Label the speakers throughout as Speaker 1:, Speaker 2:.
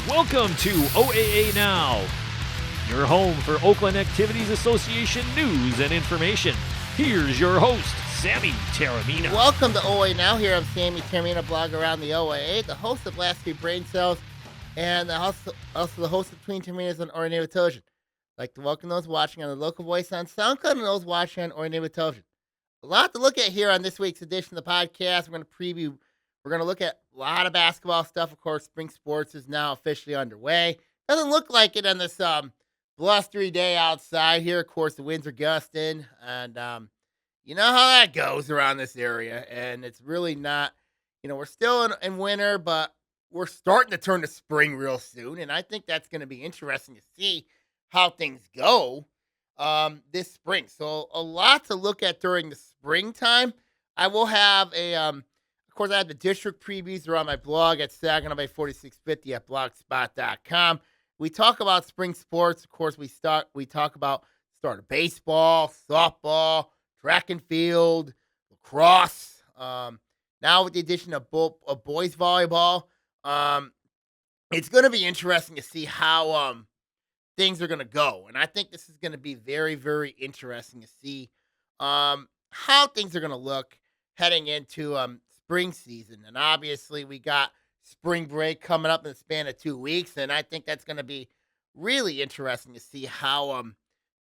Speaker 1: Welcome to OAA Now, your home for Oakland Activities Association news and information. Here's your host, Sammy Taramina.
Speaker 2: Welcome to OAA Now. Here I'm Sammy Taramina, blog around the OAA, the host of Last Three Brain Cells, and also the host of Tween Terminas on Orion Television. I'd like to welcome those watching on the local voice on SoundCloud and those watching on Orion Television. A lot to look at here on this week's edition of the podcast. We're going to look at a lot of basketball stuff. Of course, spring sports is now officially underway. Doesn't look like it on this blustery day outside here. Of course, the winds are gusting, and you know how that goes around this area. And it's really not, we're still in winter, but we're starting to turn to spring real soon. And I think that's going to be interesting to see how things go this spring. So a lot to look at during the springtime. I will have of course, I have the district previews. They're on my blog at Saginaw Bay 4650 at blogspot.com. We talk about spring sports. Of course, we talk about start of baseball, softball, track and field, lacrosse. Now with the addition of boys volleyball, it's going to be interesting to see how things are going to go. And I think this is going to be very, very interesting to see how things are going to look heading into spring season. And obviously we got spring break coming up in the span of 2 weeks. And I think that's going to be really interesting to see how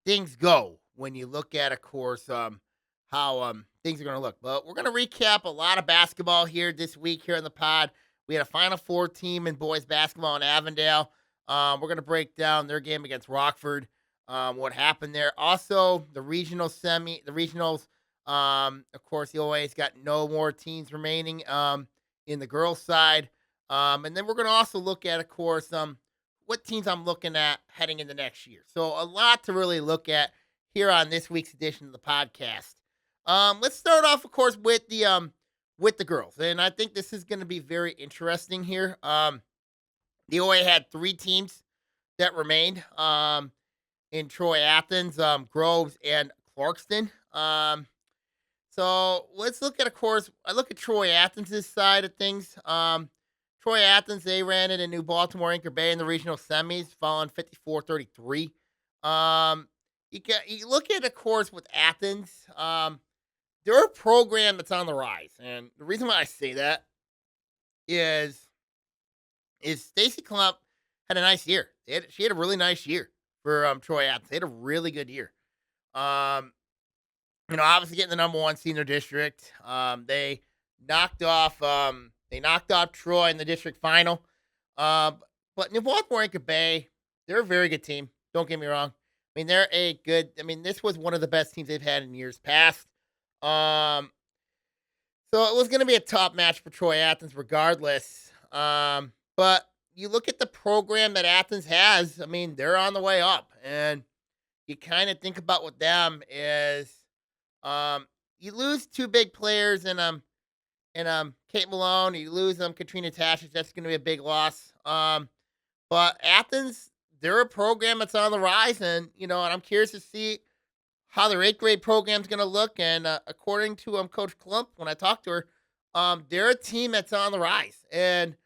Speaker 2: things go when you look at, of course, how things are going to look. But we're going to recap a lot of basketball here this week here on the pod. We had a Final Four team in boys basketball in Avondale. We're going to break down their game against Rockford, what happened there. Also, the regionals. Of course, the OA's got no more teams remaining in the girls' side. And then we're going to also look at, of course, what teams I'm looking at heading into next year. So a lot to really look at here on this week's edition of the podcast. Let's start off, of course, with the girls. And I think this is going to be very interesting here. The OA had 3 teams that remained in Troy, Athens, Groves, and Clarkston. So let's look at, of course, I look at Troy Athens' side of things. Troy Athens, they ran into New Baltimore Anchor Bay in the regional semis, falling 54-33. You look at, of course, with Athens, they're a program that's on the rise. And the reason why I say that is Stacy Klump had a nice year. She had a really nice year for Troy Athens. They had a really good year. Obviously getting the number 1 senior district. They knocked off Troy in the district final. But New Baltimore Anchor Bay, they're a very good team. Don't get me wrong. This was one of the best teams they've had in years past. So it was going to be a top match for Troy Athens regardless. But you look at the program that Athens has, they're on the way up. And you kind of think about with them is you lose 2 big players in Kate Malone, you lose Katrina Tashich. That's going to be a big loss. But Athens, they're a program that's on the rise, and I'm curious to see how their 8th grade program is going to look. And according to Coach Klump, when I talked to her, they're a team that's on the rise, and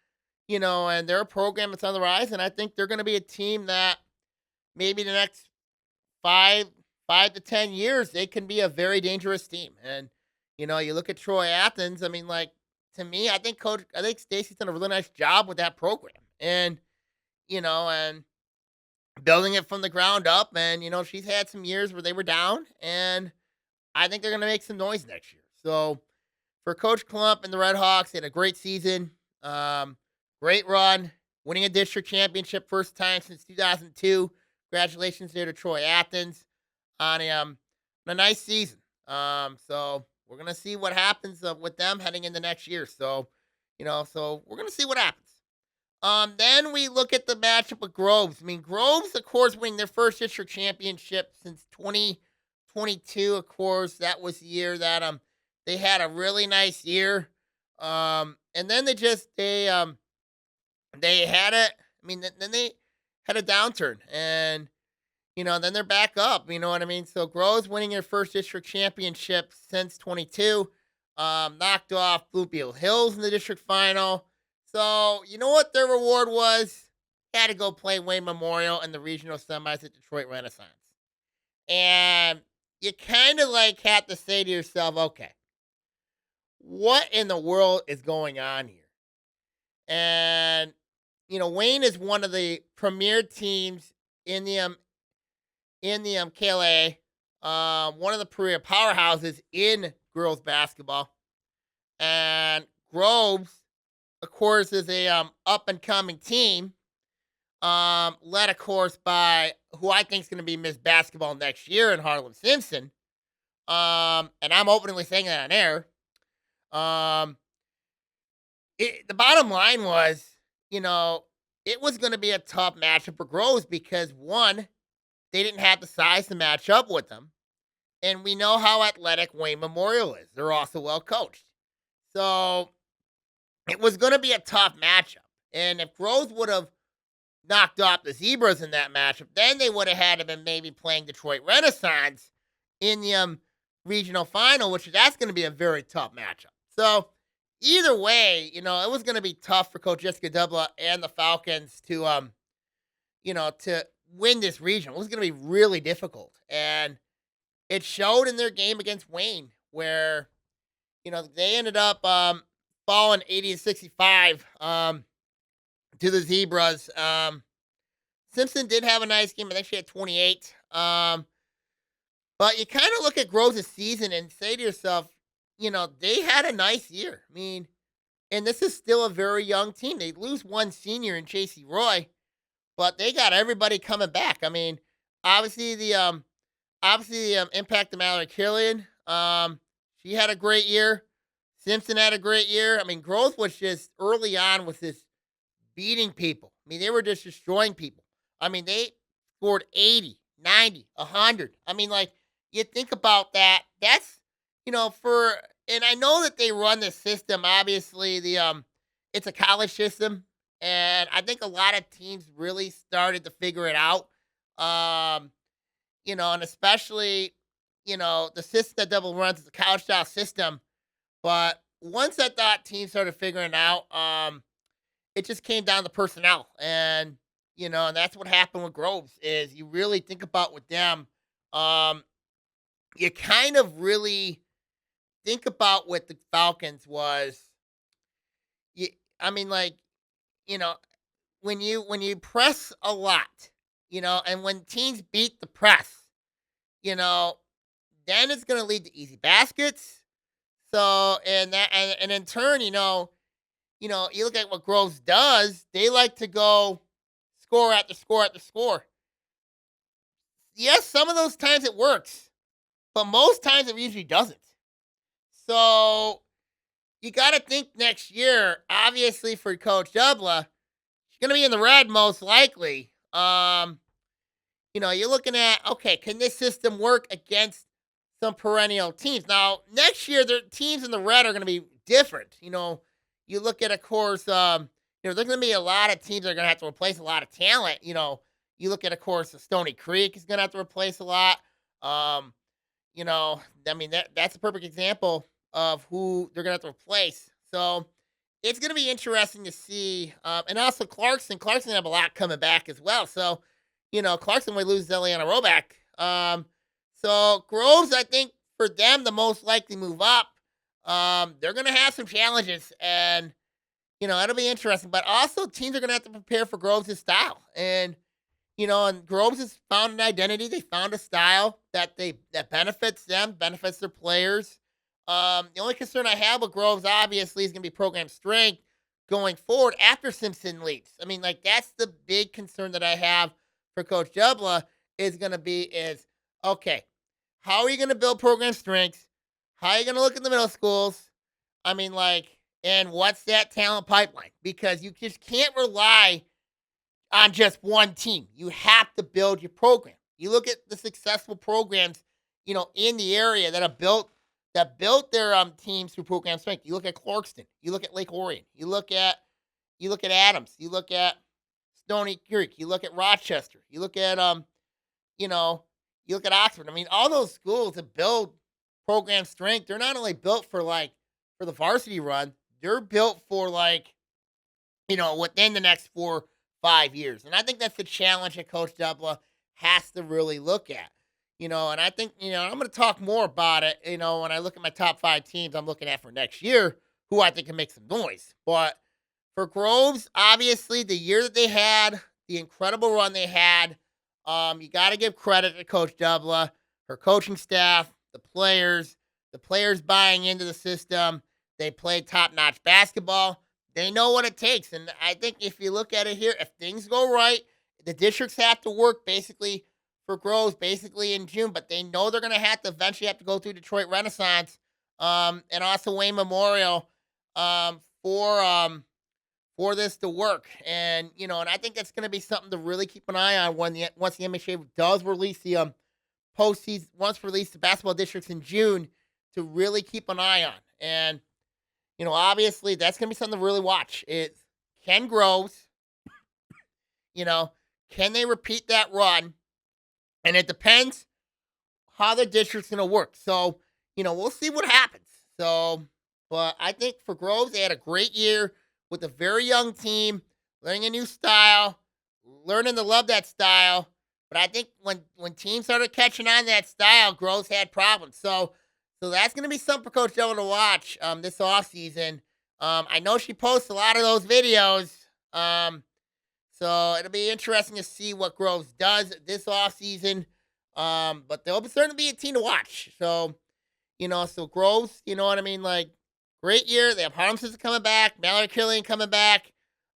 Speaker 2: they're a program that's on the rise, and I think they're going to be a team that maybe the next 5 to 10 years, they can be a very dangerous team. And, you look at Troy Athens, to me, I think Stacy's done a really nice job with that program. And, and building it from the ground up. And, she's had some years where they were down, and I think they're going to make some noise next year. So for Coach Klump and the Red Hawks, they had a great season, great run, winning a district championship first time since 2002. Congratulations there to Troy Athens on a nice season. So we're going to see what happens with them heading into next year. So, so we're going to see what happens. Then we look at the matchup with Groves. Groves, of course, winning their first district championship since 2022. Of course, that was the year that they had a really nice year. And then they had it. Then they had a downturn, and then they're back up. You know what I mean? So Groves winning their first district championship since 22. Knocked off Bluefield Hills in the district final. So, you know what their reward was? had to go play Wayne Memorial in the regional semis at Detroit Renaissance. And you kind of like have to say to yourself, okay, what in the world is going on here? And Wayne is one of the premier teams in the KLA, one of the premier powerhouses in girls basketball. And Groves, of course, is a up and coming team, led of course by who I think is going to be Miss Basketball next year in Harlan Simpson. And I'm openly saying that on air. Um, the bottom line was, it was going to be a tough matchup for Groves because one, they didn't have the size to match up with them. And we know how athletic Wayne Memorial is. They're also well coached. So it was going to be a tough matchup. And if Groves would have knocked off the Zebras in that matchup, then they would have had to been maybe playing Detroit Renaissance in the regional final, which that's going to be a very tough matchup. So either way, it was going to be tough for Coach Jessica Dubla and the Falcons to to win this region. It was going to be really difficult. And it showed in their game against Wayne where, they ended up falling 80-65 to the Zebras. Simpson did have a nice game. I think she had 28. But you kind of look at Groves' season and say to yourself, they had a nice year. I mean, and this is still a very young team. They lose one senior in Chasey Roy, but they got everybody coming back. I mean, obviously the impact of Mallory Killian. She had a great year. Simpson had a great year. I mean, Groves was just early on with this beating people. I mean, they were just destroying people. I mean, they scored 80, 90, 100. I mean, like, you think about that. That's, and I know that they run the system. Obviously, it's a college system. And I think a lot of teams really started to figure it out. And especially, the system that Double runs is a college style system. But once I thought teams started figuring it out, it just came down to personnel. And, and that's what happened with Groves is you really think about with them, you kind of really think about what the Falcons was. I mean, like, when you press a lot, and when teams beat the press, then it's going to lead to easy baskets. So, and in turn, you look at what Groves does, they like to go score after score after score. Yes, some of those times it works, but most times it usually doesn't. So, you got to think next year, obviously for Coach Dubla, she's going to be in the red most likely. You're looking at, okay, can this system work against some perennial teams? Now, next year, their teams in the red are going to be different. You look at, of course, there's going to be a lot of teams that are going to have to replace a lot of talent. You look at, of course, Stony Creek is going to have to replace a lot. I mean, that's a perfect example of who they're going to have to replace. So it's going to be interesting to see. And also Clarkson have a lot coming back as well. So, Clarkson would lose Eliana Roback. So Groves, I think for them, the most likely move up. They're going to have some challenges and, it'll be interesting, but also teams are going to have to prepare for Groves' style. And, and Groves has found an identity. They found a style that benefits them, benefits their players. The only concern I have with Groves, obviously, is going to be program strength going forward after Simpson leaves. I mean, like, that's the big concern that I have for Coach Dubla is, okay, how are you going to build program strength? How are you going to look at the middle schools? I mean, and what's that talent pipeline? Because you just can't rely on just one team. You have to build your program. You look at the successful programs, in the area that built their teams through program strength. You look at Clarkston. You look at Lake Orion. You look at Adams. You look at Stony Creek. You look at Rochester. You look at you look at Oxford. I mean, all those schools that build program strength, they're not only built for the varsity run, they're built for within the next 5 years. And I think that's the challenge that Coach Dubla has to really look at. And I think, I'm going to talk more about it, when I look at my top 5 teams I'm looking at for next year, who I think can make some noise. But for Groves, obviously, the year that they had, the incredible run they had, you got to give credit to Coach Dubla, her coaching staff, the players buying into the system. They play top-notch basketball. They know what it takes. And I think if you look at it here, if things go right, the districts have to work basically for Groves basically in June, but they know they're going to eventually have to go through Detroit Renaissance and also Wayne Memorial for this to work. And I think that's going to be something to really keep an eye on once the MHA does release the postseason, once release the basketball districts in June, to really keep an eye on. And obviously that's going to be something to really watch. It's Ken Groves, can they repeat that run? And it depends how the district's going to work. So, we'll see what happens. So, but I think for Groves, they had a great year with a very young team, learning a new style, learning to love that style. But I think when teams started catching on to that style, Groves had problems. So that's going to be something for Coach Dillon to watch this offseason. I know she posts a lot of those videos. So it'll be interesting to see what Groves does this offseason. But they'll certainly be a team to watch. So, so Groves, you know what I mean? Like, great year. They have Harlem Sister coming back, Mallory Killian coming back,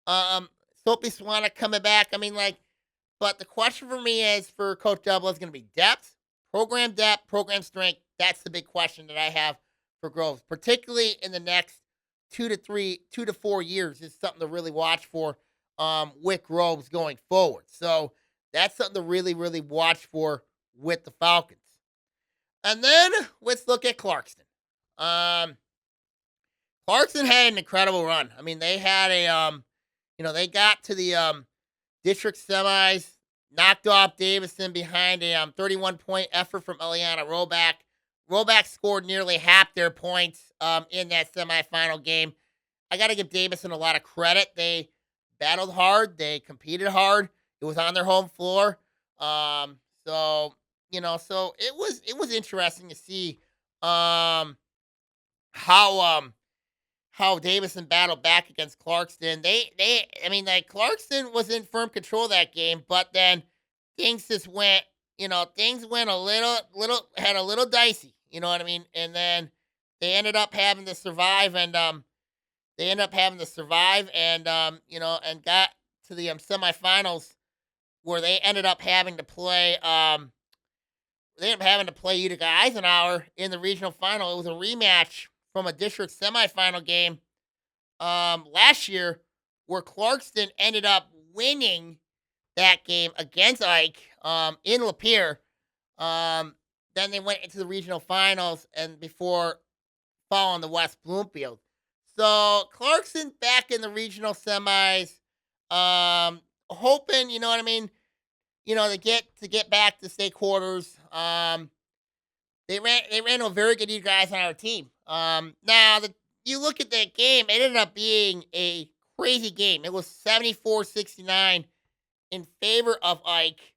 Speaker 2: Soapy Swanwick coming back. I mean, but the question for me is for Coach Dubla is going to be depth, program strength. That's the big question that I have for Groves, particularly in the next 2 to 4 years. Is something to really watch for with Groves going forward. So that's something to really, really watch for with the Falcons. And then let's look at Clarkston. Clarkston had an incredible run. I mean, they had they got to the district semis, knocked off Davison behind a 31-point effort from Eliana Roback. Roback scored nearly half their points in that semifinal game. I got to give Davison a lot of credit. They battled hard. They competed hard. It was on their home floor. So it was interesting to see how Davison battled back against Clarkston. Clarkston was in firm control of that game, but then things just went, things went a little dicey, you know what I mean? And then they ended up having to survive and and got to the semifinals where they ended up having to play Utica Eisenhower in the regional final. It was a rematch from a district semifinal game last year where Clarkston ended up winning that game against Ike in Lapeer. Then they went into the regional finals and before falling to West Bloomfield. So Clarkston back in the regional semis, hoping, you know what I mean, to get back to state quarters. They ran a very good guys on our team. Now you look at that game, it ended up being a crazy game. It was 74-69 in favor of Ike.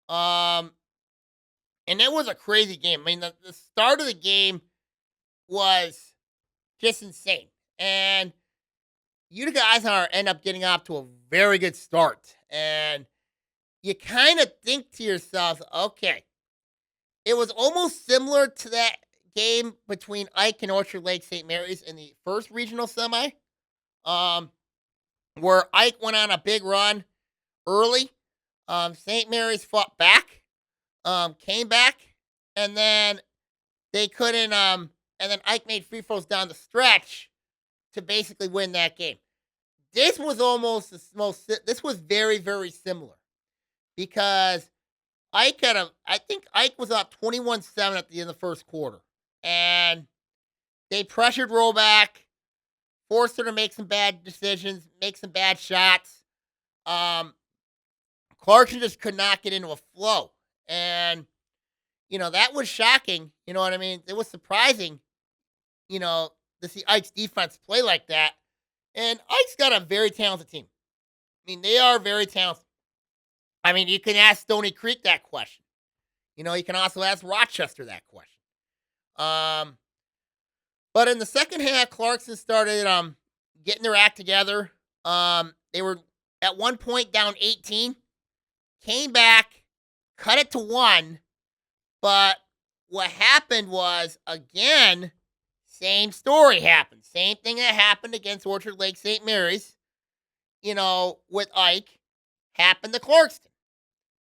Speaker 2: And it was a crazy game. I mean, the start of the game was just insane. And Utica Eisenhower ended up getting off to a very good start. And you kind of think to yourself, okay, it was almost similar to that game between Ike and Orchard Lake St. Mary's in the first regional semi, where Ike went on a big run early. St. Mary's fought back, came back, and then they couldn't, and then Ike made free throws down the stretch to basically win that game. This was this was very, very similar because I think Ike was up 21-7 at the end of the first quarter. And they pressured Roback, forced her to make some bad decisions, make some bad shots. Clarkson just could not get into a flow. And, that was shocking. You know what I mean? It was surprising, to see Ike's defense play like that. And Ike's got a very talented team. mean, they are very talented. I mean, you can ask Stony Creek that question. You can also ask Rochester that question. Um, but in the second half, Clarkson started getting their act together. They were at one point down 18, came back, cut it to 1. But what happened was, again, same story happened. Same thing that happened against Orchard Lake St. Mary's, with Ike, happened to Clarkston,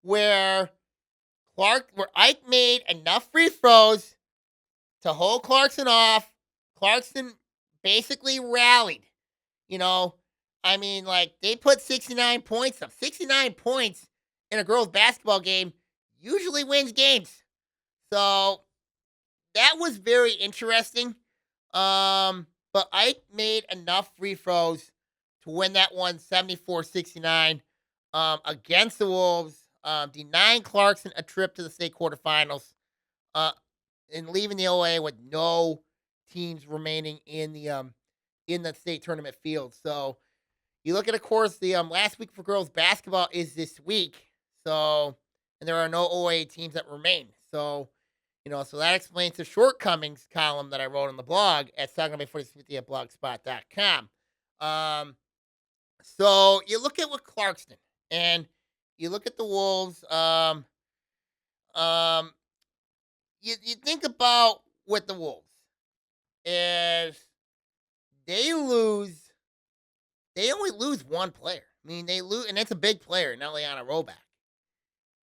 Speaker 2: where Ike made enough free throws to hold Clarkson off. Clarkson basically rallied. They put 69 points up. 69 points in a girls' basketball game usually wins games. So that was very interesting. But Ike made enough free throws to win that one 74-69 against the Wolves, denying Clarkson a trip to the state quarterfinals, and leaving the OAA with no teams remaining in the state tournament field. So you look at, of course, the last week for girls basketball is this week. So, and there are no OAA teams that remain. So, so that explains the shortcomings column that I wrote on the blog at Saginaw4050 at blogspot.com. So you look at what Clarkston, and you look at the Wolves. You think about what the Wolves is. They only lose one player. I mean, they lose, and it's a big player, Eliana Roback.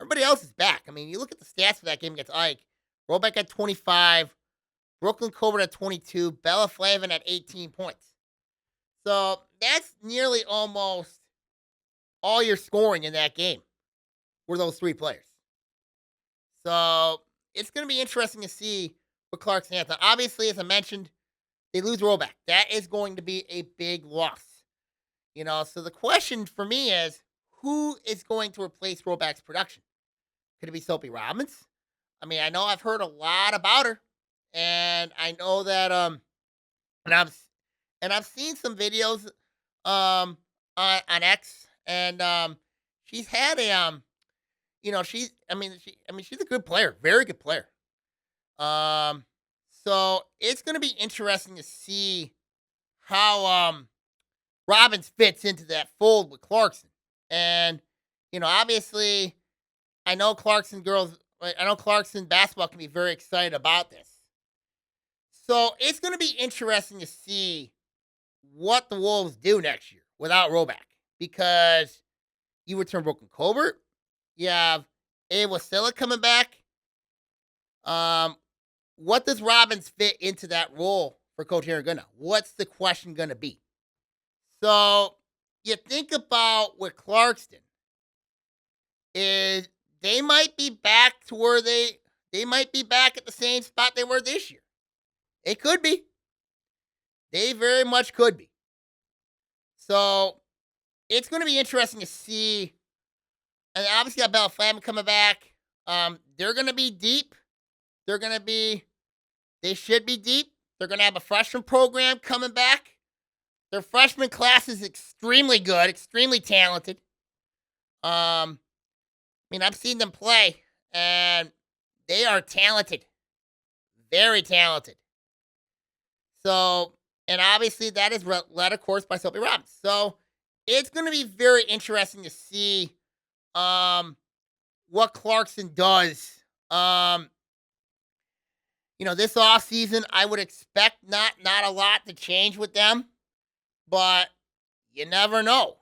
Speaker 2: Everybody else is back. I mean, you look at the stats for that game against Ike. Roback at 25, Brooklyn Colbert at 22, Bella Flavin at 18 points. So that's nearly almost all your scoring in that game were those 3 players. So it's going to be interesting to see what Clarkson has. Now, obviously, as I mentioned, they lose Roback. That is going to be a big loss. So the question for me is, who is going to replace Roback's production? Could it be Soapy Robbins? I mean, I know I've heard a lot about her, and I know that and I've seen some videos on X, and she's had a she's a good player, very good player. So it's going to be interesting to see how Robbins fits into that fold with Clarkson. And obviously, I know Clarkson basketball can be very excited about this. So it's going to be interesting to see what the Wolves do next year without Roback, because you return Brooklyn Colbert, you have Ava Wasilla coming back. What does Robbins fit into that role for Coach Aragona? What's the question going to be? So you think about what Clarkston is. They might be back to where they might be back at the same spot they were this year. It could be. They very much could be. So it's going to be interesting to see. And obviously, got Bella Flavin coming back. They're going to be deep. They should be deep. They're going to have a freshman program coming back. Their freshman class is extremely good, extremely talented. I've seen them play, and they are talented. Very talented. So, and obviously that is led, of course, by Soapy Robbins. So, it's going to be very interesting to see what Clarkson does. This offseason, I would expect not a lot to change with them, but you never know.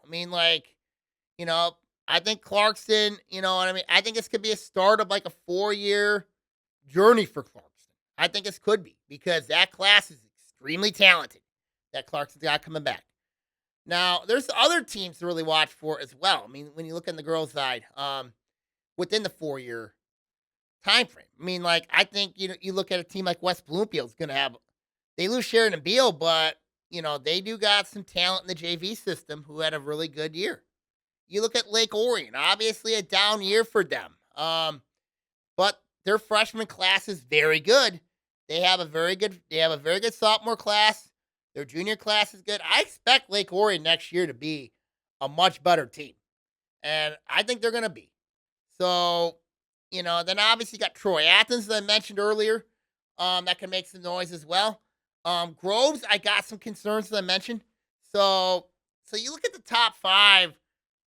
Speaker 2: I think Clarkson, I think this could be a start of like a 4-year journey for Clarkson. I think this could be, because that class is extremely talented that Clarkson's got coming back. Now, there's other teams to really watch for as well. When you look on the girls' side, within the 4-year time frame. I think, you look at a team like West Bloomfield's going to have, they lose Sharon and Beal, but, they do got some talent in the JV system who had a really good year. You look at Lake Orion, obviously a down year for them. But their freshman class is very good. They have a very good sophomore class. Their junior class is good. I expect Lake Orion next year to be a much better team. And I think they're going to be. So, then obviously you got Troy Athens that I mentioned earlier, that can make some noise as well. Groves, I got some concerns that I mentioned. So you look at the top 5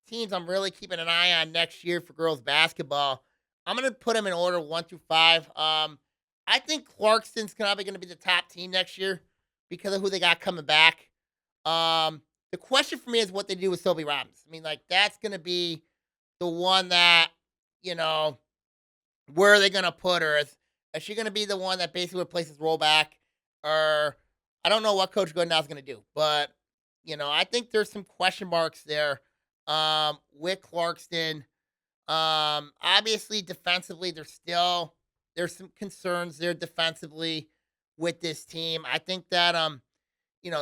Speaker 2: teams I'm really keeping an eye on next year for girls basketball. I'm going to put them in order 1 through 5. I think Clarkston's probably going to be the top team next year because of who they got coming back. The question for me is what they do with Sophie Robbins. I mean, that's going to be the one that, where are they going to put her? Is she going to be the one that basically replaces rollback? Or I don't know what Coach Goodenow is going to do. But, I think there's some question marks there with Clarkston. Obviously, defensively, there's some concerns there defensively with this team. I think that,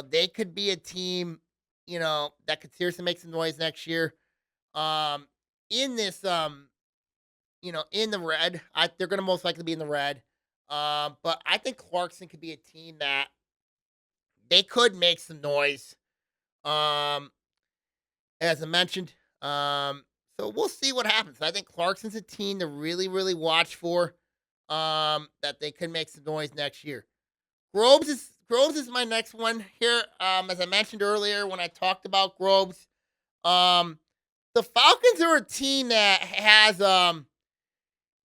Speaker 2: they could be a team, that could seriously make some noise next year. In this, in the red, they're going to most likely be in the red. But I think Clarkson could be a team that they could make some noise. As I mentioned, so we'll see what happens. I think Clarkson's a team to really, really watch for. That they could make some noise next year. Groves is my next one here. As I mentioned earlier when I talked about Groves, the Falcons are a team that has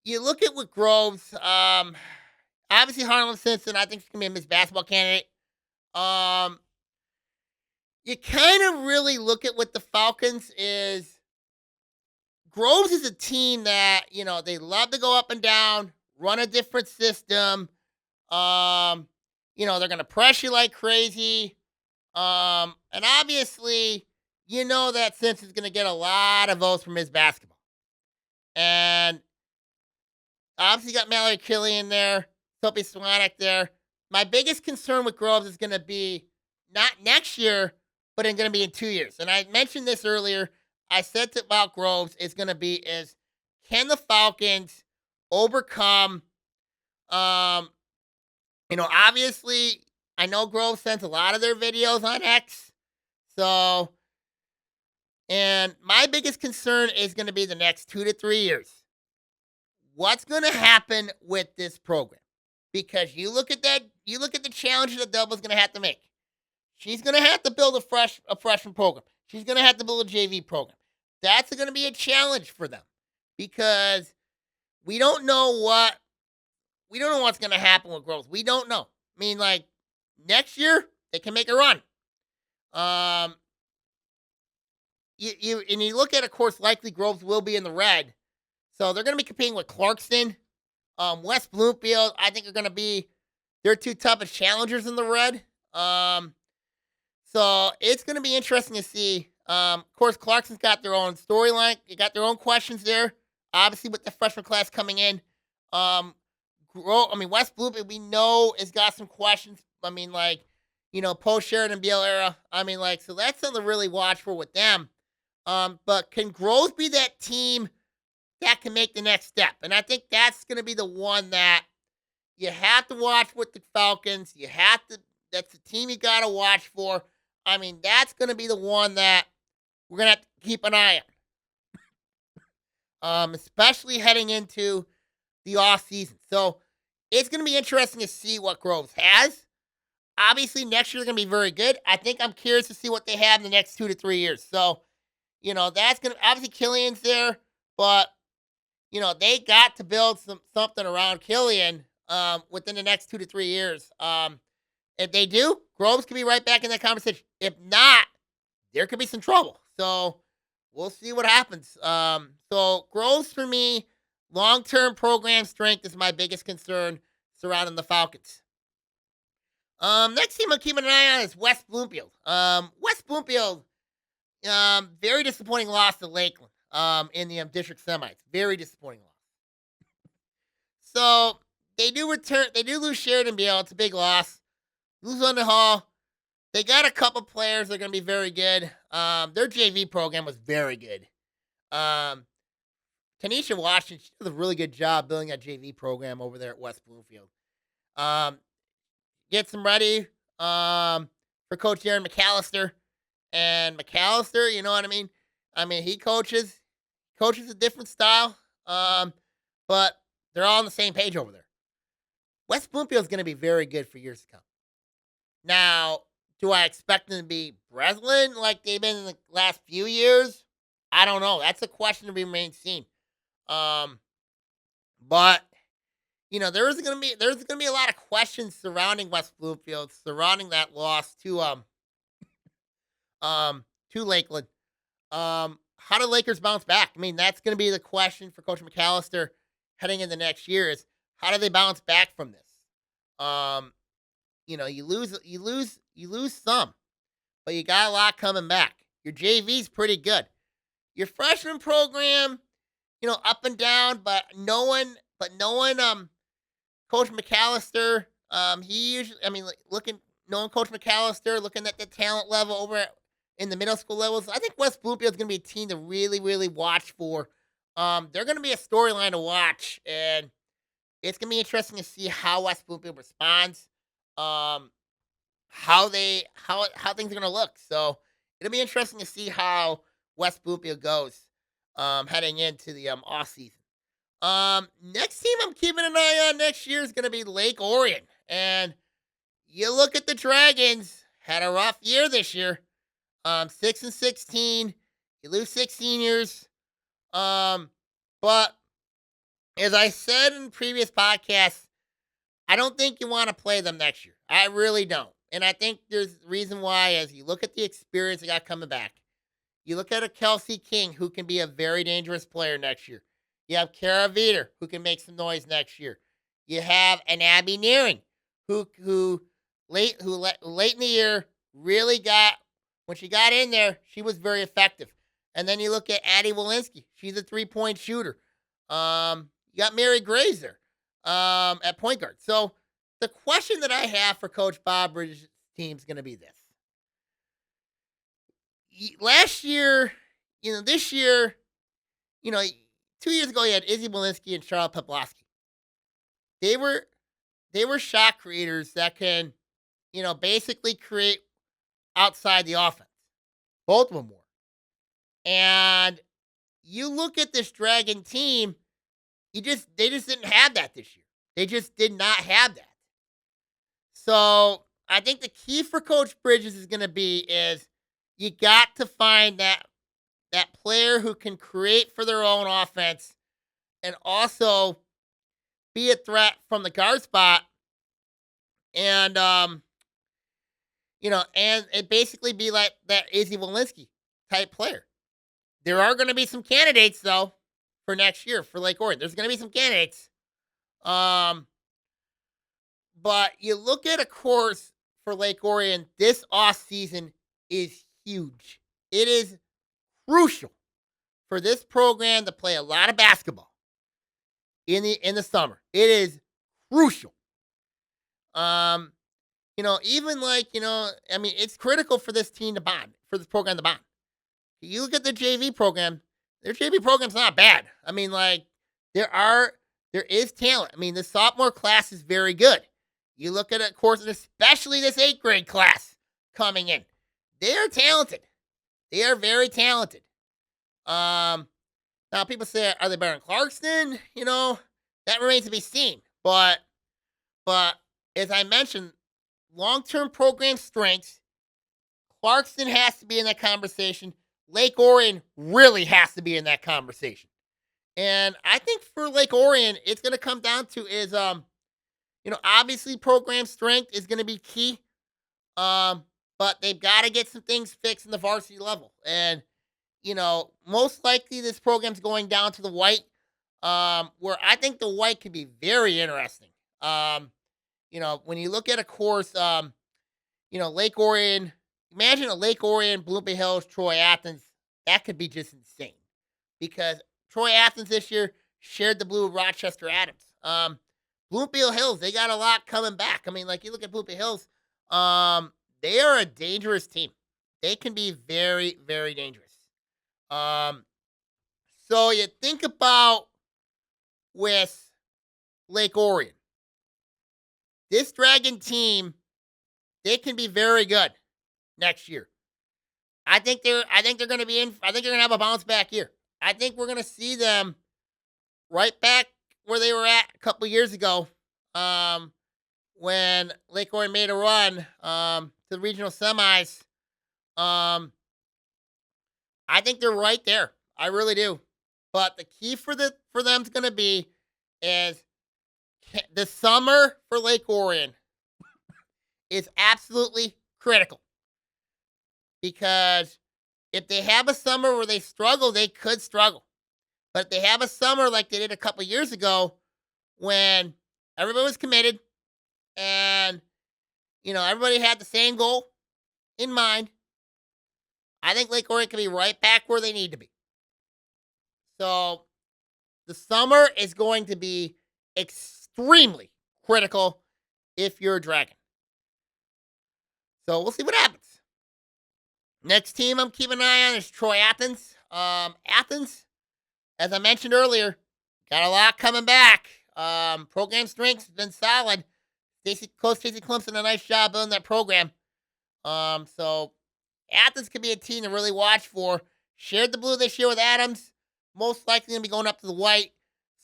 Speaker 2: you look at what Groves, obviously Harlan Simpson, I think she's gonna be a Miss Basketball candidate. You kind of really look at what the Falcons is. Groves is a team that, they love to go up and down, run a different system. They're going to press you like crazy. And obviously, that Simpson's going to get a lot of votes from his basketball. And obviously, you got Mallory Killian there, Sophie Swanek there. My biggest concern with Groves is going to be not next year, but it's going to be in 2 years. And I mentioned this earlier. I said about Groves is going to be is can the Falcons overcome, obviously I know Groves sends a lot of their videos on X. So, and my biggest concern is going to be the next 2 to 3 years. What's going to happen with this program? Because you look at the challenge that Dublin's going to have to make. She's going to have to build a freshman program. She's going to have to build a JV program. That's going to be a challenge for them because we don't know what's going to happen with Groves. We don't know. I mean, next year they can make a run. You look at, of course, likely Groves will be in the red, so they're going to be competing with Clarkston, West Bloomfield. I think are going to be their 2 toughest challengers in the red. So it's going to be interesting to see. Of course, Clarkson's got their own storyline. They got their own questions there. Obviously, with the freshman class coming in. West Bloomfield, we know has got some questions. Post Sheridan Beal era. So that's something to really watch for with them. But can Groves be that team that can make the next step? And I think that's going to be the one that you have to watch with the Falcons. That's the team you got to watch for. That's going to be the one that we're going to have to keep an eye on. Especially heading into the off season. So it's going to be interesting to see what Groves has. Obviously, next year they're going to be very good. I think I'm curious to see what they have in the next 2 to 3 years. So, that's going to, obviously Killian's there, but, they got to build something around Killian within the next 2 to 3 years. If they do, Groves could be right back in that conversation. If not, there could be some trouble. So we'll see what happens. So Groves for me, long-term program strength is my biggest concern surrounding the Falcons. Next team I'm keeping an eye on is West Bloomfield. West Bloomfield, very disappointing loss to Lakeland in the district semis. Very disappointing loss. So they do lose Sheridan Beal. It's a big loss. Lose on the Hall. They got a couple players that are going to be very good. Their JV program was very good. Tanisha Washington, she does a really good job building that JV program over there at West Bloomfield. Gets them ready for Coach Aaron McAllister. And McAllister, you know what I mean? I mean, he coaches a different style, but they're all on the same page over there. West Bloomfield's going to be very good for years to come. Now, do I expect them to be Breslin like they've been in the last few years? I don't know. That's a question to remain seen. Um, but there's gonna be a lot of questions surrounding West Bloomfield, surrounding that loss to Lakeland. How do Lakers bounce back? I mean, that's gonna be the question for Coach McAllister heading into next year is how do they bounce back from this? Um, you lose some, but you got a lot coming back. Your JV's pretty good. Your freshman program, up and down, but no one, Coach McAllister, he usually, I mean, like, knowing Coach McAllister, looking at the talent level in the middle school levels, I think West Bloomfield's going to be a team to really, really watch for. They're going to be a storyline to watch, and it's going to be interesting to see how West Bloomfield responds, how things are going to look. So it'll be interesting to see how West Bloomfield goes heading into the off season. Next team I'm keeping an eye on next year is going to be Lake Orion. And you look at the Dragons, had a rough year this year. 6-16. You lose 6 seniors. But as I said in previous podcasts, I don't think you want to play them next year. I really don't. And I think there's a reason why, as you look at the experience they got coming back. You look at a Kelsey King, who can be a very dangerous player next year. You have Kara Veter, who can make some noise next year. You have an Abby Nearing, who late in the year really got, when she got in there, she was very effective. And then you look at Addie Walensky. She's a 3-point shooter. You got Mary Grazer at point guard. So the question that I have for Coach Bob Bridges' team is going to be this. Last year, this year, 2 years ago, you had Izzy Walensky and Charlotte Poplowski. They were shot creators that can, basically create outside the offense. Both of them were. And you look at this Dragon team, they just didn't have that this year. They just did not have that. So I think the key for Coach Bridges is going to be is you got to find that player who can create for their own offense and also be a threat from the guard spot. And, and it basically be like that Izzy Walensky type player. There are going to be some candidates, though, for next year for Lake Orion. There's going to be some candidates. But you look at a course for Lake Orion, this offseason is huge. It is crucial for this program to play a lot of basketball in the summer. It is crucial. It's critical for this team to bond, for this program to bond. You look at the JV program, their JV program's not bad. I mean, like, there is talent. I mean, the sophomore class is very good. You look at it, course, and especially this 8th grade class coming in. They are talented. They are very talented. Now people say, are they better than Clarkston? That remains to be seen. But as I mentioned, long-term program strengths, Clarkston has to be in that conversation. Lake Orion really has to be in that conversation. And I think for Lake Orion, it's going to come down to is, obviously program strength is going to be key. But they've got to get some things fixed in the varsity level. And, most likely this program's going down to the white, where I think the white could be very interesting. When you look at a course, Lake Orion, imagine a Lake Orion, Bloomfield Hills, Troy Athens. That could be just insane because Troy Athens this year shared the blue with Rochester Adams. Bloomfield Hills, they got a lot coming back. I mean, like you look at Bloomfield Hills, they are a dangerous team. They can be very, very dangerous. So you think about with Lake Orion, this Dragon team, they can be very good next year. I think they're going to be in. I think they're going to have a bounce back year. I think we're going to see them right back where they were at a couple years ago, when Lake Orion made a run to the regional semis. Um, I think they're right there. I really do. But the key for them is going to be is the summer for Lake Orion is absolutely critical, because if they have a summer where they struggle, they could struggle. But if they have a summer like they did a couple years ago, when everybody was committed and everybody had the same goal in mind, I think Lake Orion can be right back where they need to be. So the summer is going to be extremely critical if you're a Dragon. So we'll see what happens. Next team I'm keeping an eye on is Troy Athens. Athens, as I mentioned earlier, got a lot coming back. Program strength has been solid. Coach Stacey Klump's done a nice job building that program. So Athens could be a team to really watch for. Shared the blue this year with Adams. Most likely going to be going up to the white.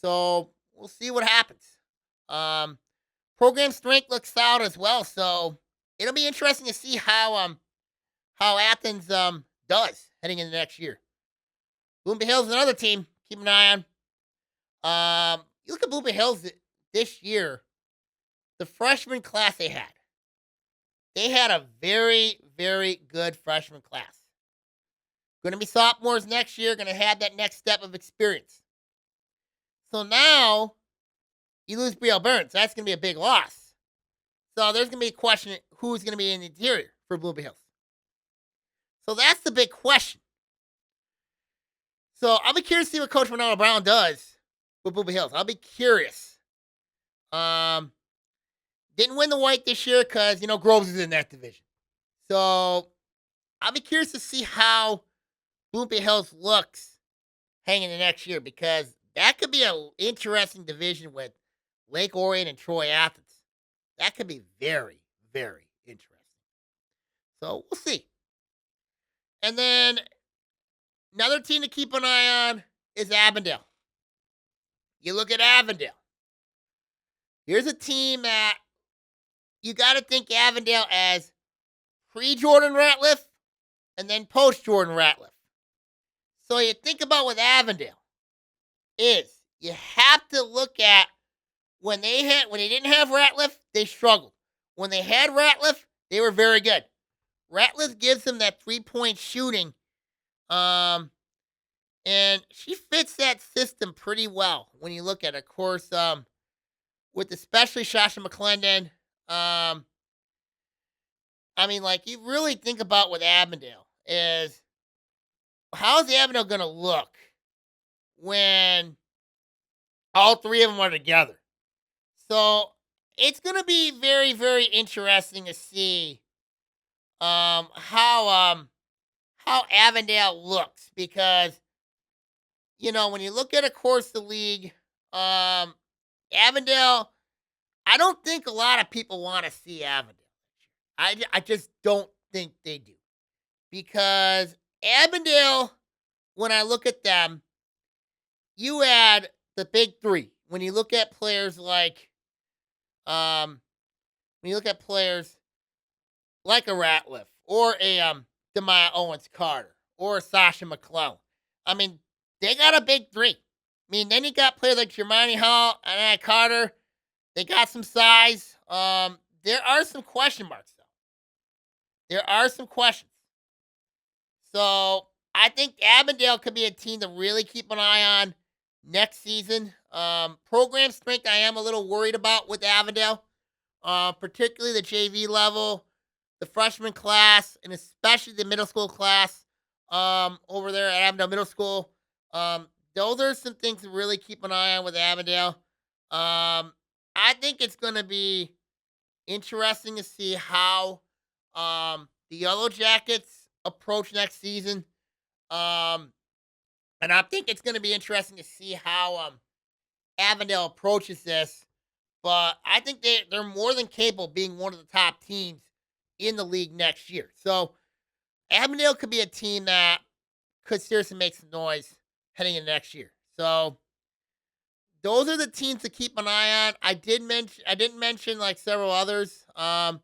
Speaker 2: So we'll see what happens. Program strength looks solid as well. So it'll be interesting to see how Athens does heading into next year. Bloomfield Hills is another team. Keep an eye on. You look at Bloomfield Hills this year. The freshman class they had a very, very good freshman class. Going to be sophomores next year, going to have that next step of experience. So now, you lose Brielle Burns. That's going to be a big loss. So there's going to be a question who's going to be in the interior for Bloomfield Hills. So that's the big question. So I'll be curious to see what Coach Ronaldo Brown does with Bloomfield Hills. I'll be curious. Didn't win the white this year because, Groves is in that division. So I'll be curious to see how Bloomfield Hills looks hanging the next year, because that could be an interesting division with Lake Orion and Troy Athens. That could be very, very interesting. So we'll see. And then another team to keep an eye on is Avondale. You look at Avondale. Here's a team that you got to think Avondale as pre-Jordan Ratliff and then post-Jordan Ratliff. So you think about with Avondale is you have to look at when they didn't have Ratliff, they struggled. When they had Ratliff, they were very good. Ratliff gives them that 3-point shooting, and she fits that system pretty well when you look at it. Of course, with especially Shasha McClendon. You really think about with Avondale is how's Avondale going to look when all three of them are together. So it's going to be very, very interesting to see how Avondale looks, because when you look at, of course, the league, Avondale, I don't think a lot of people want to see Avondale. I just don't think they do, because Avondale, when I look at them, you add the big three. When you look at players like, a Ratliff or a Demaya Owens Carter or a Sasha McClellan, they got a big three. Then you got players like Jermani Hall and Carter. They got some size. There are some question marks, though. There are some questions. So I think Avondale could be a team to really keep an eye on next season. Program strength I am a little worried about with Avondale, particularly the JV level, the freshman class, and especially the middle school class over there at Avondale Middle School. Those are some things to really keep an eye on with Avondale. I think it's going to be interesting to see how the Yellow Jackets approach next season. And I think it's going to be interesting to see how Avondale approaches this. But I think they're more than capable of being one of the top teams in the league next year. So Avondale could be a team that could seriously make some noise heading into next year. So those are the teams to keep an eye on. I didn't mention like several others. Now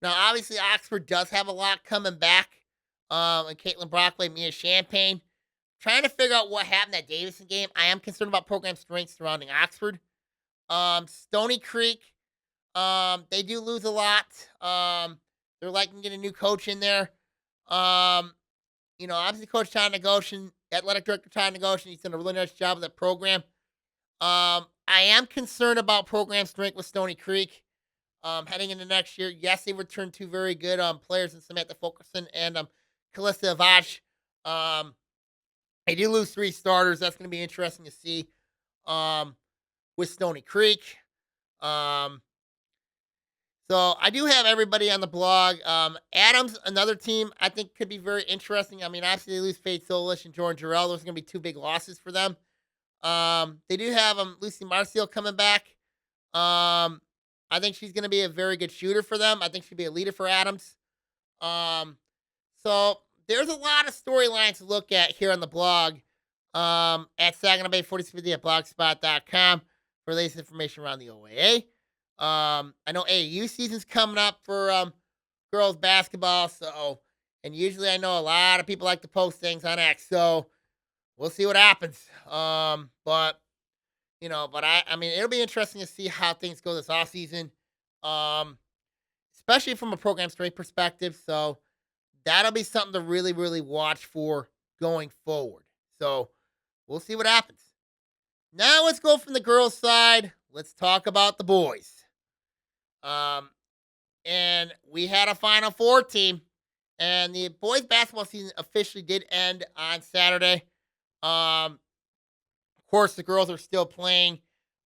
Speaker 2: obviously Oxford does have a lot coming back. And Caitlin Brockway, Mia Champagne. Trying to figure out what happened at Davison game. I am concerned about program strength surrounding Oxford. Stony Creek, they do lose a lot. They're liking to get a new coach in there. Obviously Coach Ty Negoshian, athletic director Ty Negoshian, he's done a really nice job of that program. I am concerned about program strength with Stony Creek. Heading into next year, yes, they returned two very good players in Samantha Fulkerson and Calista Avash. They do lose three starters. That's going to be interesting to see with Stony Creek. So I do have everybody on the blog. Adams, another team I think could be very interesting. I mean, obviously they lose Faith Solish and Jordan Jarrell. Those are going to be two big losses for them. They do have Lucy Marcial coming back. I think she's going to be a very good shooter for them. I think she'll be a leader for Adams. So there's a lot of storylines to look at here on the blog at Saginaw Bay 4650 at blogspot.com for the latest information around the OAA. I know AAU season's coming up for girls basketball, and usually I know a lot of people like to post things on X, so we'll see what happens. But I mean, it'll be interesting to see how things go this offseason, especially from a program strength perspective. So that'll be something to really, really watch for going forward. So we'll see what happens. Now let's go from the girls' side. Let's talk about the boys. And we had a Final Four team, and the boys' basketball season officially did end on Saturday. Of course, the girls are still playing.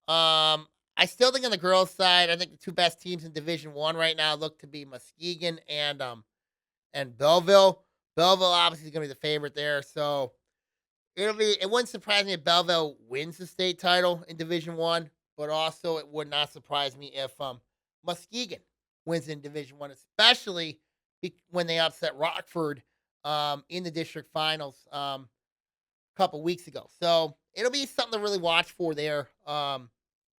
Speaker 2: I still think on the girls' side, I think the two best teams in Division I right now look to be Muskegon and Belleville. Belleville obviously is going to be the favorite there, so it wouldn't surprise me if Belleville wins the state title in Division I, but also it would not surprise me if Muskegon wins in Division I, especially when they upset Rockford in the district finals a couple weeks ago. So it'll be something to really watch for there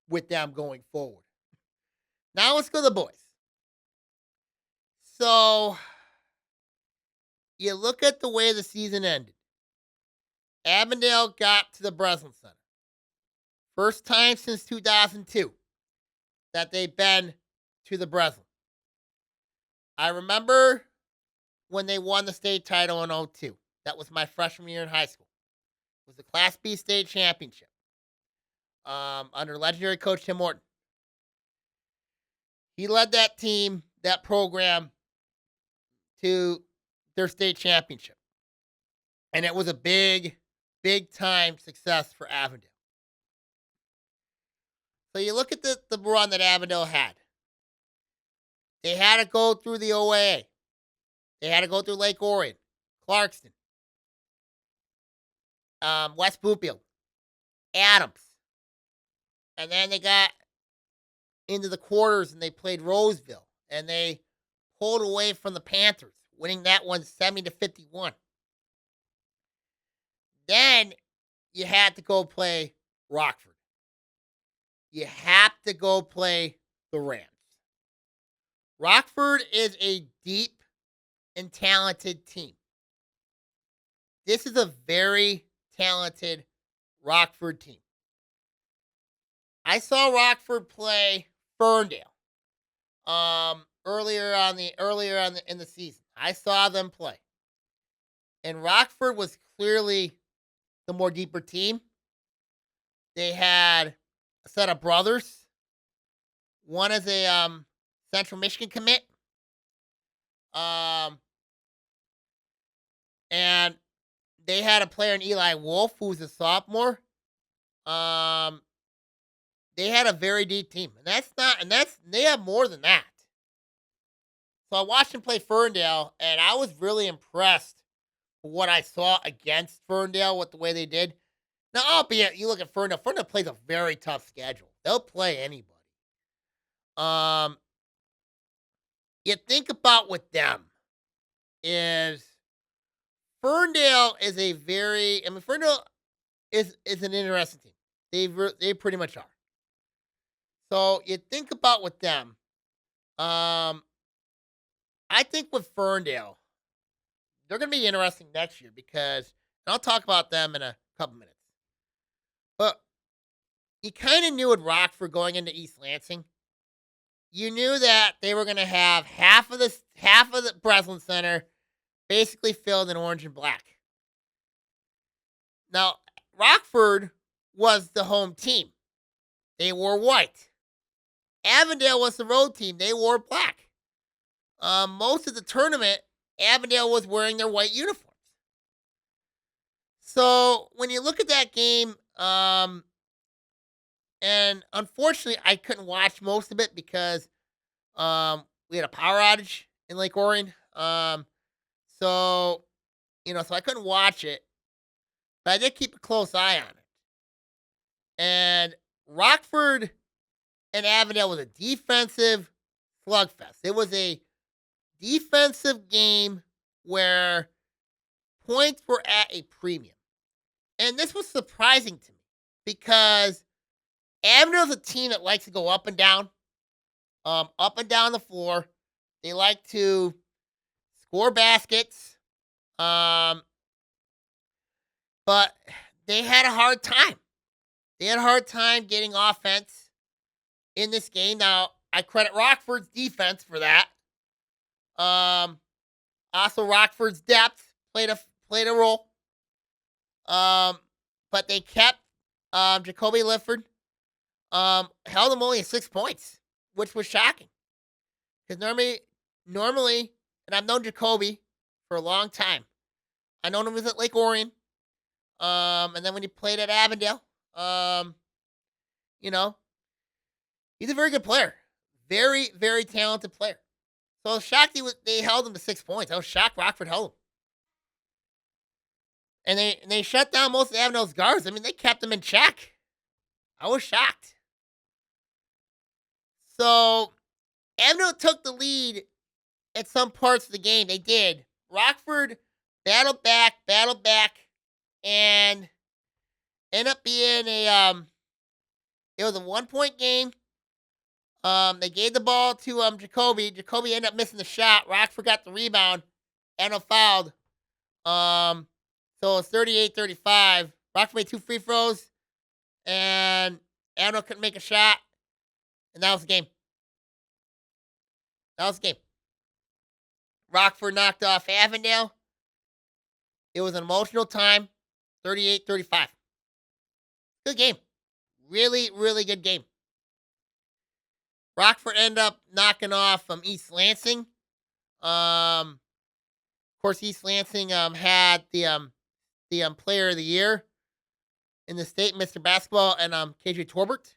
Speaker 2: with them going forward. Now let's go to the boys. So you look at the way the season ended. Avondale got to the Breslin Center. First time since 2002 that they've been to the Breslin. I remember when they won the state title in 2002. That was my freshman year in high school. It was the Class B state championship under legendary coach Tim Morton. He led that team, that program, to their state championship. And it was a big, big time success for Avondale. So you look at the run that Avondale had. They had to go through the OAA. They had to go through Lake Orion, Clarkston, West Bloomfield, Adams. And then they got into the quarters and they played Roseville. And they pulled away from the Panthers, winning that one 70-51. Then you had to go play Rockford. You have to go play the Rams. Rockford is a deep and talented team. This is a very talented Rockford team. I saw Rockford play Ferndale earlier in the season. I saw them play. And Rockford was clearly the more deeper team. They had a set of brothers. One is a Central Michigan commit. And they had a player in Eli Wolf who's a sophomore. They had a very deep team. They have more than that. So I watched them play Ferndale, and I was really impressed with what I saw against Ferndale, with the way they did. Now, albeit, you look at Ferndale. Ferndale plays a very tough schedule. They'll play anybody. You think about with them is Ferndale is Ferndale is an interesting team. They pretty much are. So you think about with them. Um, I think with Ferndale, they're going to be interesting next year because and I'll talk about them in a couple minutes. But you kind of knew with Rockford going into East Lansing, you knew that they were going to have half of the Breslin Center basically filled in orange and black. Now, Rockford was the home team. They wore white. Avondale was the road team. They wore black. Most of the tournament, Avondale was wearing their white uniforms. So when you look at that game, and unfortunately, I couldn't watch most of it because we had a power outage in Lake Orion. So so I couldn't watch it, but I did keep a close eye on it. And Rockford and Avondale was a defensive slugfest. It was a defensive game where points were at a premium. And this was surprising to me because Avondale's a team that likes to go up and down the floor. They like to score baskets. But they had a hard time. They had a hard time getting offense in this game. Now, I credit Rockford's defense for that. Also, Rockford's depth played a role. But they kept Jacoby Lifford. Held him only at 6 points, which was shocking. Because normally, and I've known Jacoby for a long time. I known him was at Lake Orion. And then when he played at Avondale, he's a very good player. Very, very talented player. So I was shocked they held him to 6 points. I was shocked Rockford held him. And they shut down most of Avondale's guards. I mean, they kept them in check. I was shocked. So Avondale took the lead at some parts of the game. They did. Rockford battled back, and ended up being it was a 1-point game. They gave the ball to Jacoby. Jacoby ended up missing the shot. Rockford got the rebound. Avondale fouled. So it's 38-35. Rockford made 2 free throws, and Avondale couldn't make a shot. And that was the game. Rockford knocked off Avondale. It was an emotional time. 38-35. Good game. Really, really good game. Rockford ended up knocking off East Lansing. Of course, East Lansing had the Player of the Year in the state, Mr. Basketball, and KJ Torbert.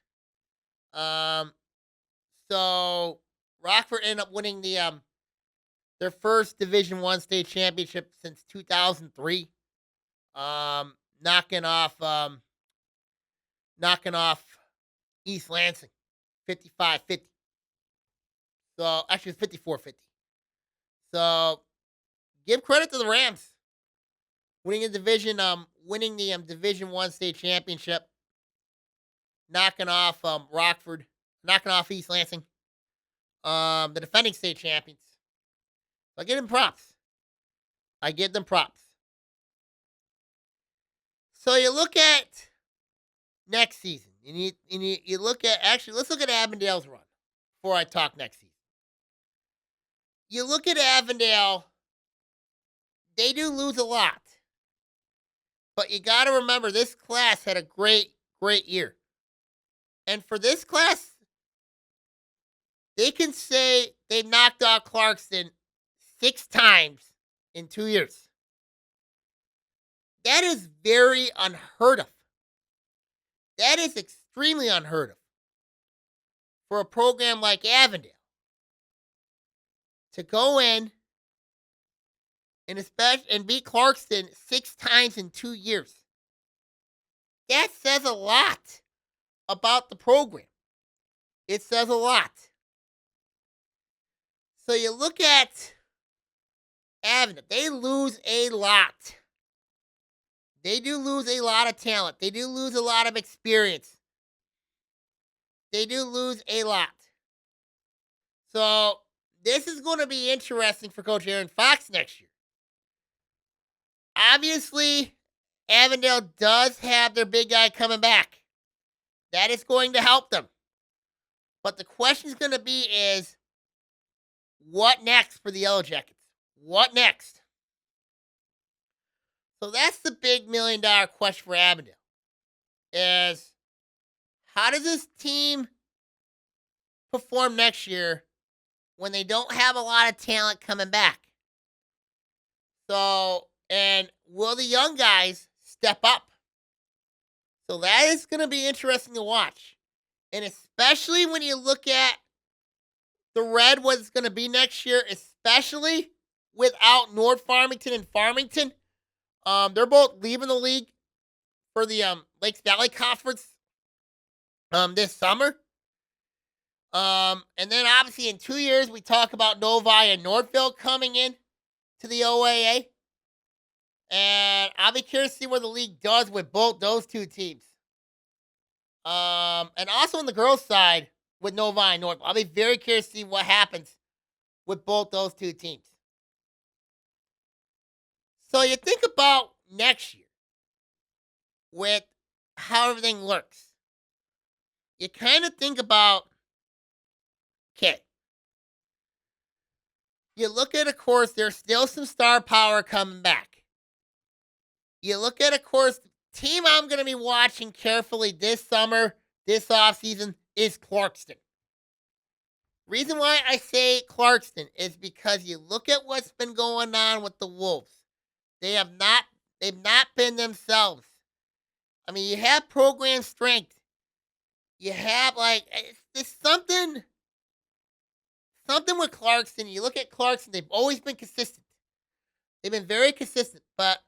Speaker 2: So Rockford ended up winning their first Division I state championship since 2003. Knocking off East Lansing 55-50. So actually it's 54-50. So give credit to the Rams winning the Division I state championship, knocking off Rockford, knocking off East Lansing, the defending state champions. I give them props. So you look at next season. You look at let's look at Avondale's run before I talk next season. You look at Avondale, they do lose a lot. But you got to remember this class had a great, great year. And for this class, they can say they've knocked out Clarkston 6 times in 2 years. That is very unheard of. That is extremely unheard of for a program like Avondale to go in and beat Clarkston 6 times in 2 years. That says a lot about the program. It says a lot. So you look at Avondale, they lose a lot. They do lose a lot of talent. They do lose a lot of experience. They do lose a lot. So this is going to be interesting for Coach Aaron Fox next year. Obviously, Avondale does have their big guy coming back. That is going to help them. But the question is going to be is, what next for the Yellow Jackets? What next? So that's the big $1 million question for Avondale. Is how does this team perform next year when they don't have a lot of talent coming back? So, and will the young guys step up? So that is going to be interesting to watch. And especially when you look at the Red, what it's going to be next year, especially without North Farmington and Farmington. They're both leaving the league for the Lakes Valley Conference this summer. And then obviously in 2 years, we talk about Novi and Northville coming in to the OAA. And I'll be curious to see what the league does with both those two teams. And also on the girls' side with Novi and Northville. I'll be very curious to see what happens with both those two teams. So you think about next year with how everything looks. You kind of think about, okay, you look at, of course, there's still some star power coming back. You look at, of course, the team I'm going to be watching carefully this summer, this offseason, is Clarkston. Reason why I say Clarkston is because you look at what's been going on with the Wolves. They've not been themselves. I mean, you have program strength. You have, like, there's something with Clarkston. You look at Clarkston, they've always been consistent. They've been very consistent, but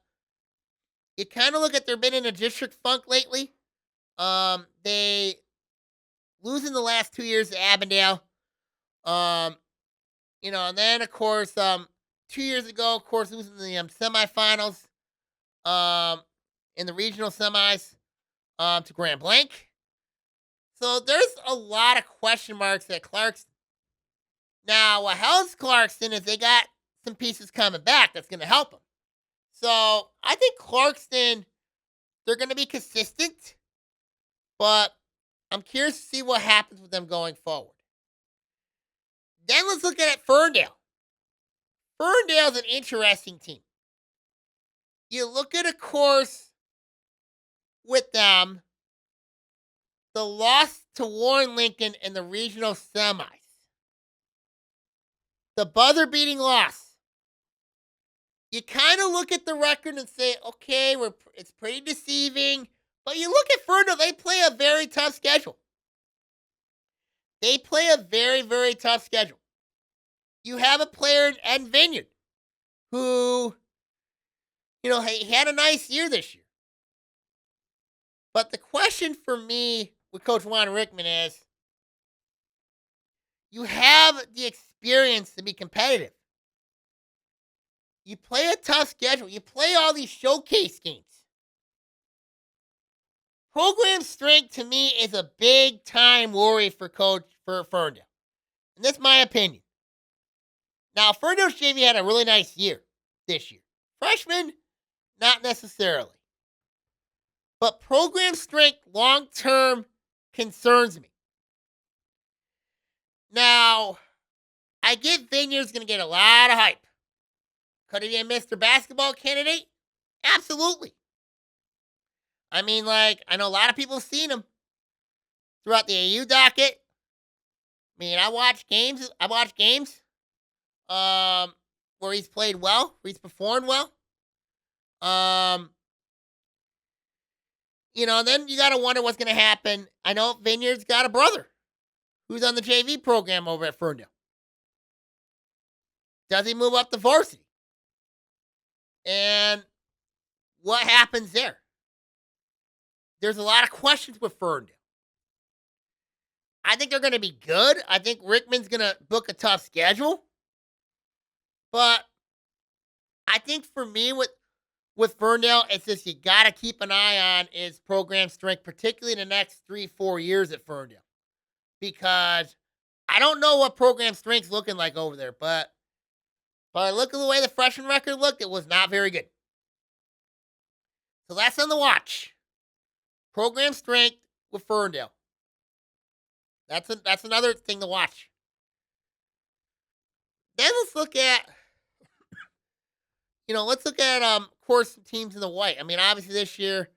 Speaker 2: you kind of look at they've been in a district funk lately. They losing the last 2 years to Avondale. And then of course, 2 years ago, of course, losing the semifinals, in the regional semis, to Grand Blanc. So there's a lot of question marks at Clarkston. Now, what helps Clarkston is they got some pieces coming back that's going to help them. So I think Clarkston, they're going to be consistent, but I'm curious to see what happens with them going forward. Then let's look at Ferndale. Ferndale's an interesting team. You look at, of course, with them, the loss to Warren Lincoln in the regional semis. The buzzer-beating loss. You kind of look at the record and say, okay, it's pretty deceiving. But you look at Ferndale, they play a very tough schedule. They play a very, very tough schedule. You have a player in Ed Vineyard who, he had a nice year this year. But the question for me with Coach Juan Rickman is, you have the experience to be competitive. You play a tough schedule. You play all these showcase games. Program strength, to me, is a big-time worry for Ferndale. And that's my opinion. Now, Ferndale's JV had a really nice year this year. Freshmen, not necessarily. But program strength long-term concerns me. Now, I get Vineyard's going to get a lot of hype. Could he be a Mr. Basketball candidate? Absolutely. I mean, I know a lot of people have seen him throughout the AU docket. I mean, I watch games where he's played well, where he's performed well. Then you got to wonder what's going to happen. I know Vineyard's got a brother who's on the JV program over at Ferndale. Does he move up to varsity? And what happens there? There's a lot of questions with Ferndale. I think they're going to be good. I think Rickman's going to book a tough schedule. But I think for me with Ferndale, it's just you got to keep an eye on is program strength, particularly in the next 3-4 years at Ferndale, because I don't know what program strength's looking like over there, but by look at the way the freshman record looked, it was not very good. So that's on the watch. Program strength with Ferndale. That's another thing to watch. Then let's look at course teams in the white. I mean, obviously this year,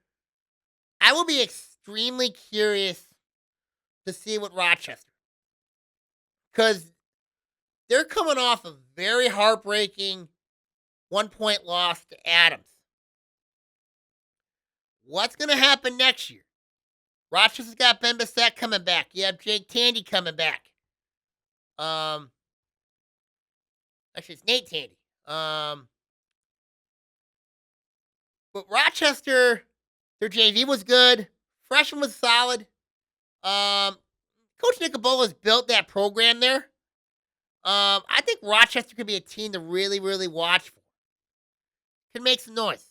Speaker 2: I will be extremely curious to see what Rochester, because they're coming off a very heartbreaking 1-point loss to Adams. What's going to happen next year? Rochester's got Ben Bissett coming back. You have Jake Tandy coming back. Actually, it's Nate Tandy. But Rochester, their JV was good. Freshman was solid. Coach Nicobola's built that program there. I think Rochester could be a team to really, really watch for. Could make some noise.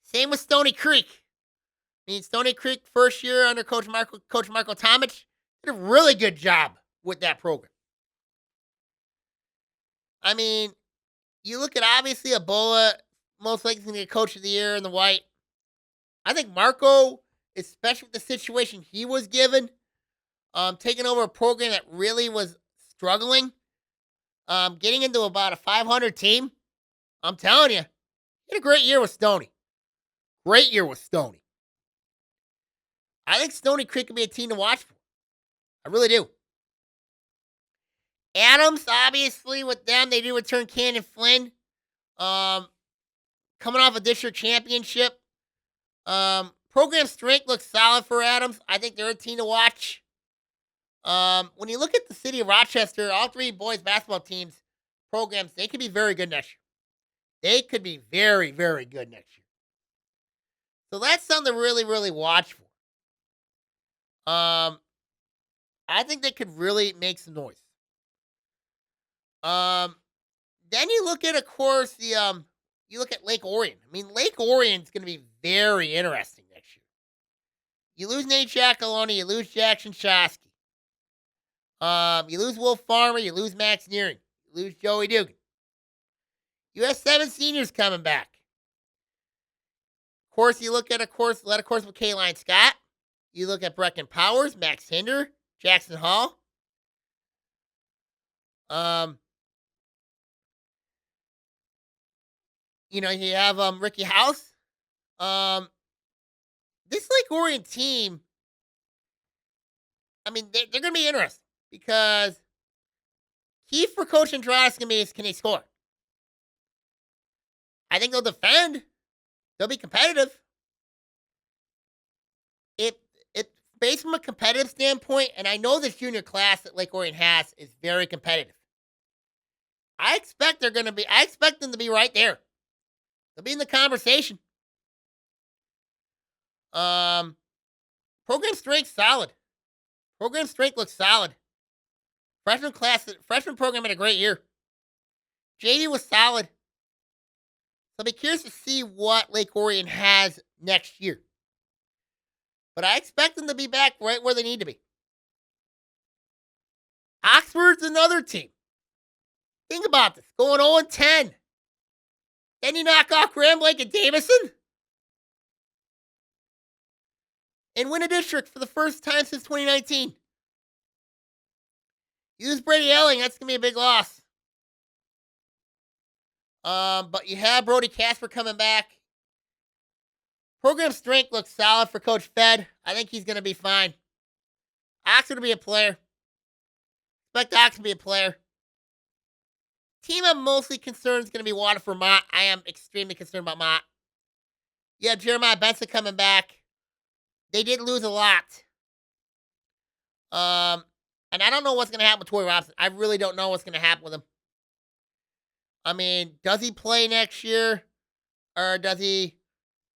Speaker 2: Same with Stony Creek. I mean, Stony Creek first year under Coach Marco Tomic did a really good job with that program. I mean, you look at obviously Ebola, most likely going to get Coach of the Year in the white. I think Marco, especially with the situation he was given, taking over a program that really was struggling, getting into about a 500 team, I'm telling you, he had a great year with Stony. Great year with Stony. I think Stony Creek could be a team to watch for. I really do. Adams, obviously, with them, they do return Cannon Flynn. Coming off a district championship. Program strength looks solid for Adams. I think they're a team to watch. When you look at the city of Rochester, all three boys basketball teams, programs, they could be very good next year. They could be very, very good next year. So that's something to really, really watch for. I think they could really make some noise. Then you look at, of course, you look at Lake Orion. I mean, Lake Orion's going to be very interesting next year. You lose Nate Giacalone, you lose Jackson Shosky. You lose Will Farmer, you lose Max Nearing, you lose Joey Dugan. You have 7 seniors coming back. Of course, you look at of course with Kaline Scott. You look at Brecken Powers, Max Hinder, Jackson Hall. You have Ricky House. This Lake Orion team, I mean, they're going to be interesting because key for Coach Andrade is going to be can they score? I think they'll defend. They'll be competitive. It based from a competitive standpoint, and I know this junior class that Lake Orion has is very competitive. I expect them to be right there. They'll be in the conversation. Program strength solid. Program strength looks solid. Freshman program had a great year. JD was solid. So I'll be curious to see what Lake Orion has next year. But I expect them to be back right where they need to be. Oxford's another team. Think about this. Going 0-10. Then you knock off Grand Lake and Davison. And win a district for the first time since 2019. You lose Brady Elling, that's going to be a big loss. But you have Brody Casper coming back. Program strength looks solid for Coach Fed. I think he's going to be fine. Oxford to be a player. Expect Oxford to be a player. Team I'm mostly concerned is going to be Waterford Mott. I am extremely concerned about Mott. You have Jeremiah Benson coming back. They did lose a lot. And I don't know what's going to happen with Tory Robson. I really don't know what's going to happen with him. I mean, does he play next year? Or does he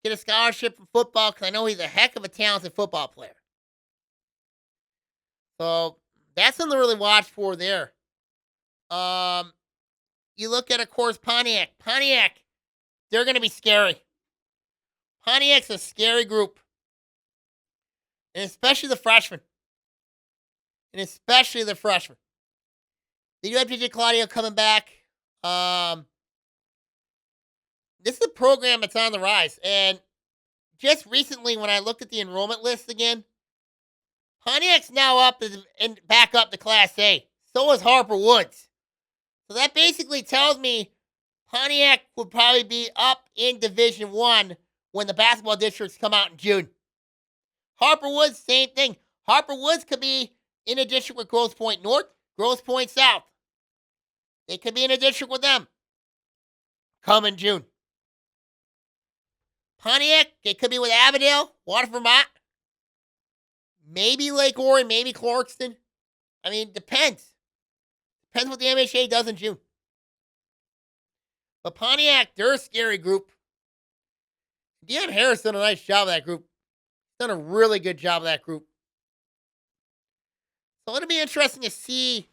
Speaker 2: get a scholarship from football? Because I know he's a heck of a talented football player. So, that's something to really watch for there. you look at, of course, Pontiac. Pontiac, they're going to be scary. Pontiac's a scary group. And especially the freshmen. They do have DJ Claudio coming back. This is a program that's on the rise. And just recently, when I looked at the enrollment list again, Pontiac's now up and back up to Class A. So is Harper Woods. So that basically tells me Pontiac would probably be up in Division I when the basketball districts come out in June. Harper Woods, same thing. Harper Woods could be in a district with Grosse Pointe North, Grosse Pointe South. They could be in a district with them come in June. Pontiac, they could be with Avondale, Waterford, Vermont. Maybe Lake Orion, maybe Clarkston. I mean, depends. Depends what the MHA does in June. But Pontiac, they're a scary group. Deanne Harris done a nice job of that group. Done a really good job of that group. So it'll be interesting to see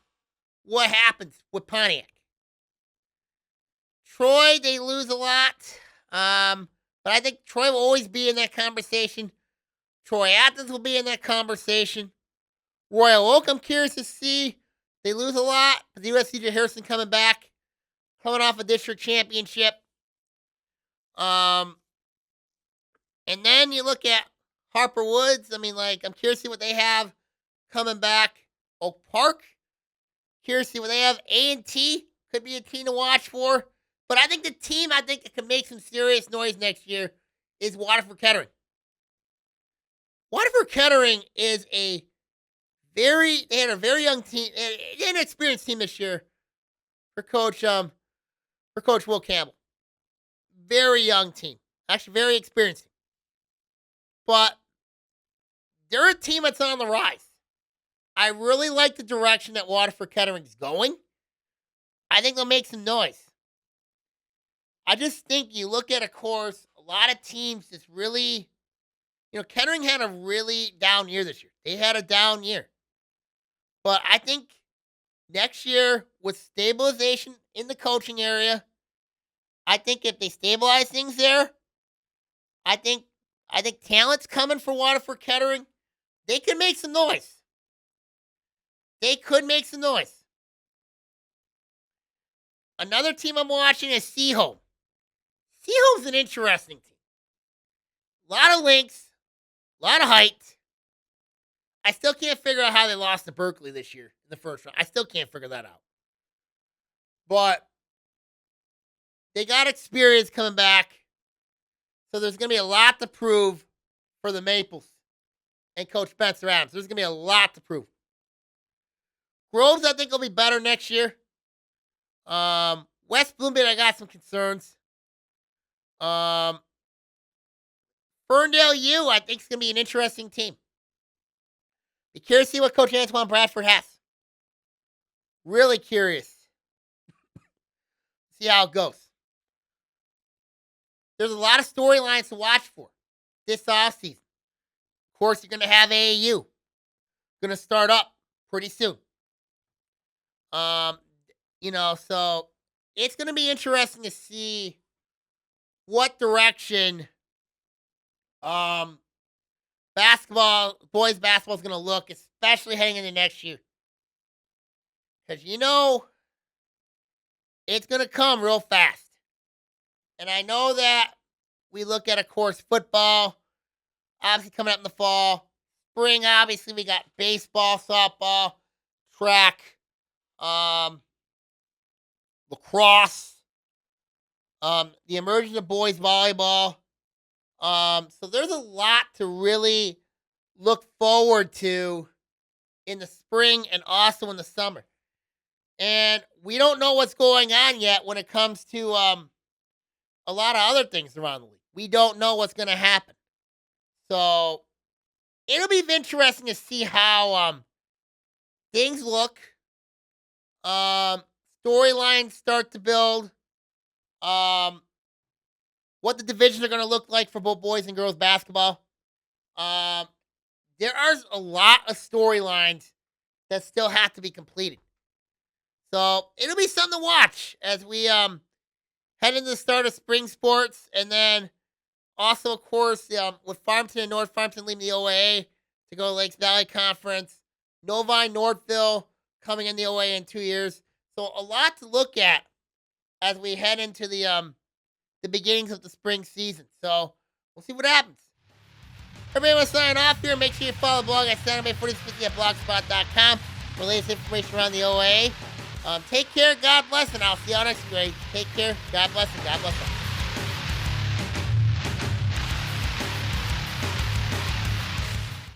Speaker 2: what happens with Pontiac. Troy, they lose a lot. But I think Troy will always be in that conversation. Troy Athens will be in that conversation. Royal Oak, I'm curious to see. They lose a lot, but the USCJ Harrison coming back, coming off a district championship. And then you look at Harper Woods. I mean, I'm curious to see what they have coming back. Oak Park, curious to see what they have. A&T could be a team to watch for. But I think the team that can make some serious noise next year is Waterford Kettering. Waterford Kettering is they had a very young team, they had an experienced team this year for Coach Will Campbell. Very young team. Actually, very experienced team. But they're a team that's on the rise. I really like the direction that Waterford Kettering is going. I think they'll make some noise. I just think you look at, of course, a lot of teams just really, Kettering had a really down year this year. They had a down year. But I think next year, with stabilization in the coaching area, I think if they stabilize things there, I think talent's coming for Waterford Kettering. They could make some noise. Another team I'm watching is Seaholm. Seaholm's an interesting team. A lot of length, a lot of height. I still can't figure out how they lost to Berkeley this year in the first round. I still can't figure that out. But they got experience coming back. So there's going to be a lot to prove for the Maples and Coach Spencer Adams. There's going to be a lot to prove. Groves, I think, will be better next year. West Bloomfield, I got some concerns. Ferndale U, I think, is going to be an interesting team. Be curious to see what Coach Antoine Bradford has. Really curious. See how it goes. There's a lot of storylines to watch for this offseason. Of course, you're going to have AAU. Going to start up pretty soon. So it's going to be interesting to see what direction boys basketball is going to look, especially heading into next year. Because it's going to come real fast. And I know that we look at, of course, football, obviously coming up in the fall. Spring, obviously, we got baseball, softball, track, lacrosse, the emergence of boys volleyball. So there's a lot to really look forward to in the spring and also in the summer. And we don't know what's going on yet when it comes to a lot of other things around the league. We don't know what's going to happen. So it'll be interesting to see how things look. Storylines start to build. What the divisions are going to look like for both boys and girls basketball. There are a lot of storylines that still have to be completed. So it'll be something to watch as we head into the start of spring sports, and then also, of course, with Farmington and North Farmington leaving the OAA to go to Lakes Valley Conference, Novi Northville coming in the OAA in 2 years. So a lot to look at as we head into the beginnings of the spring season. So we'll see what happens. Everybody want to sign off here. Make sure you follow the blog at SantaMay4050 at blogspot.com for latest information around the OAA. Take care. God bless. And I'll see you all next week. Take care. God bless and God bless.